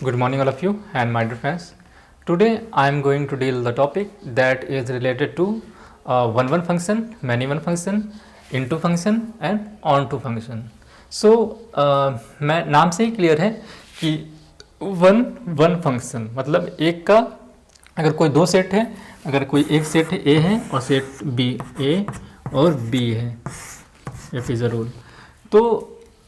Good morning, all of you, and my dear friends. Today, I am going to deal the topic that is related to one function, many one function, into function, and onto function. So, मैं नाम से ही clear है कि one function मतलब एक का अगर कोई दो सेट है, अगर कोई एक सेट ए है और सेट बी ए और बी है, इफ इज़ अ रूल, तो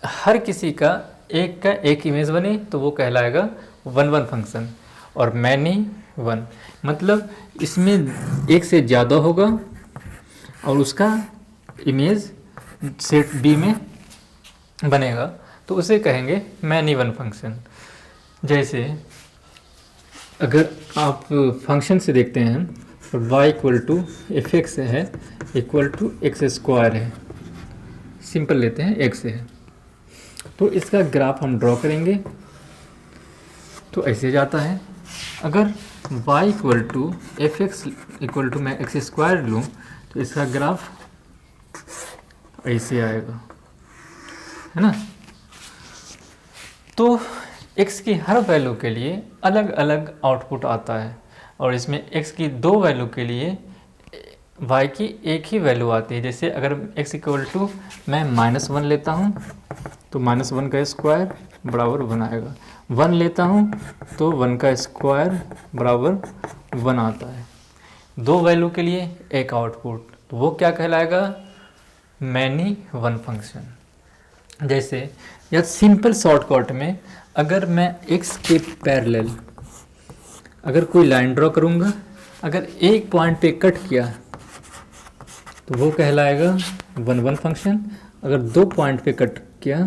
हर किसी का एक इमेज बने तो वो कहलाएगा वन फंक्शन। और मैनी वन मतलब इसमें एक से ज़्यादा होगा और उसका इमेज सेट बी में बनेगा तो उसे कहेंगे मैनी वन फंक्शन। जैसे अगर आप फंक्शन से देखते हैं तो y equal to f x है इक्वल टू एक्स स्क्वायर है, सिंपल लेते हैं x है, तो इसका ग्राफ हम ड्रॉ करेंगे तो ऐसे जाता है। अगर y equal to f x equal to मैं एक्स स्क्वायर लूँ तो इसका ग्राफ ऐसे आएगा, है ना। तो x की हर वैल्यू के लिए अलग अलग आउटपुट आता है और इसमें x की दो वैल्यू के लिए y की एक ही वैल्यू आती है। जैसे अगर x इक्वल टू मैं -1 लेता हूँ तो -1 का स्क्वायर बराबर 1 आएगा, 1 लेता हूँ तो 1 का स्क्वायर बराबर 1 आता है। दो वैल्यू के लिए एक आउटपुट, तो वो क्या कहलाएगा, मैनी वन फंक्शन। जैसे या सिंपल शॉर्टकट में अगर मैं x के पैरेलल अगर कोई लाइन ड्रॉ करूँगा, अगर एक पॉइंट पे कट किया तो वो कहलाएगा वन फंक्शन। अगर दो पॉइंट पे कट किया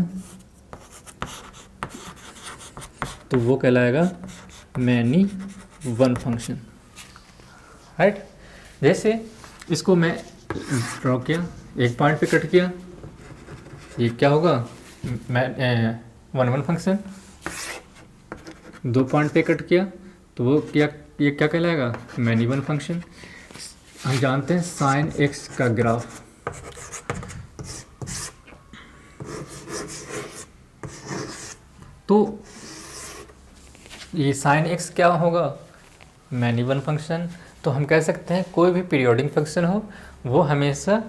तो वो कहलाएगा मैनी वन फंक्शन, राइट। जैसे इसको मैं ड्रॉ किया, एक पॉइंट पे कट किया, ये क्या होगा, वन फंक्शन। दो पॉइंट पे कट किया तो वो ये क्या कहलाएगा, मैनी वन फंक्शन। हम जानते हैं साइन एक्स का ग्राफ, तो ये साइन एक्स क्या होगा, मैनी वन फंक्शन। तो हम कह सकते हैं कोई भी पीरियोडिक फंक्शन हो वो हमेशा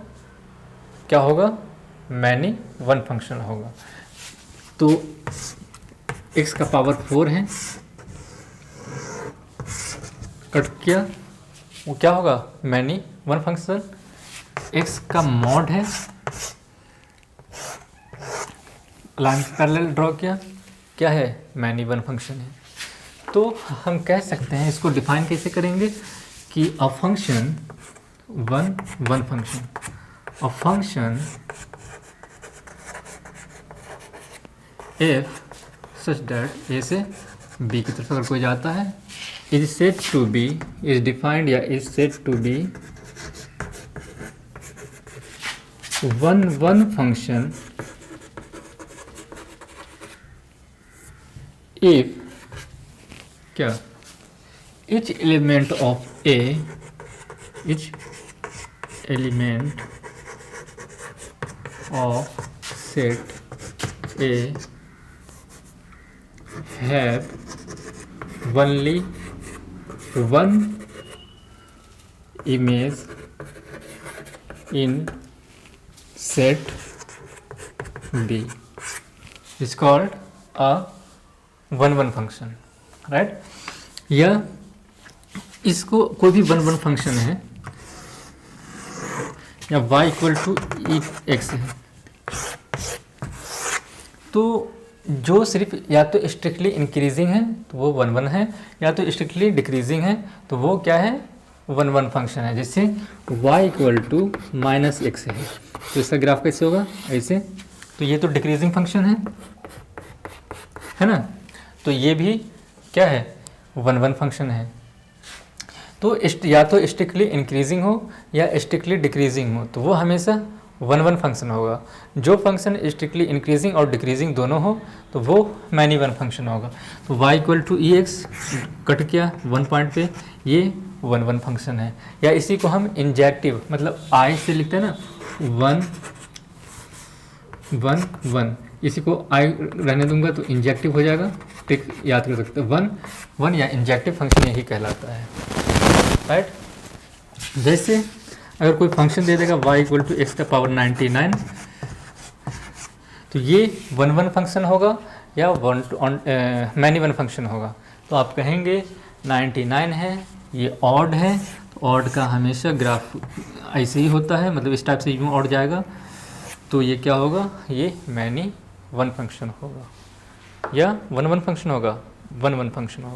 क्या होगा, मैनी वन फंक्शन होगा। तो x का पावर 4 है, कट किया वो क्या होगा, मैनी वन फंक्शन। x का मॉड है, लाइन पैरेलल ड्रॉ किया, क्या है, मैनी वन फंक्शन है। तो हम कह सकते हैं, इसको डिफाइन कैसे करेंगे कि a function one function, a function f such that A से बी की तरफ अगर कोई जाता है is said to be, is defined या is said to be one function if क्या, each element of a, each element of set A have only one image in set B is called a one function, right. या इसको कोई भी one function है या y equal to e x है, तो जो सिर्फ या तो स्ट्रिक्टली इंक्रीजिंग है तो वो वन है, या तो स्ट्रिक्टली डिक्रीजिंग है तो वो क्या है, वन फंक्शन है। जैसे y इक्वल टू -x है तो इसका ग्राफ कैसे होगा, ऐसे। तो ये तो डिक्रीजिंग फंक्शन है ना, तो ये भी क्या है, वन फंक्शन है। तो या तो स्ट्रिक्टली इंक्रीजिंग हो या स्ट्रिक्टली डिक्रीजिंग हो तो वो हमेशा वन फंक्शन होगा। जो फंक्शन स्ट्रिक्टली इंक्रीजिंग और डिक्रीजिंग दोनों हो तो वो मैनी वन फंक्शन होगा। तो y equal to e x cut किया वन पॉइंट पे, ये वन फंक्शन है। या इसी को हम इंजेक्टिव मतलब I से लिखते हैं ना, वन, इसी को I रहने दूंगा तो इंजेक्टिव हो जाएगा, ट्रिक याद कर सकते हो, वन या इंजेक्टिव फंक्शन यही कहलाता है, राइट। जैसे अगर कोई फंक्शन दे देगा y इक्वल टू एक्स का पावर 99, तो ये वन फंक्शन होगा या मैनी वन फंक्शन होगा। तो आप कहेंगे 99 है, ये ऑड है, तो ऑड का हमेशा ग्राफ ऐसे ही होता है, मतलब इस टाइप से यूँ ऑड जाएगा, तो ये क्या होगा, ये मैनी वन फंक्शन होगा या वन फंक्शन होगा, वन फंक्शन होगा।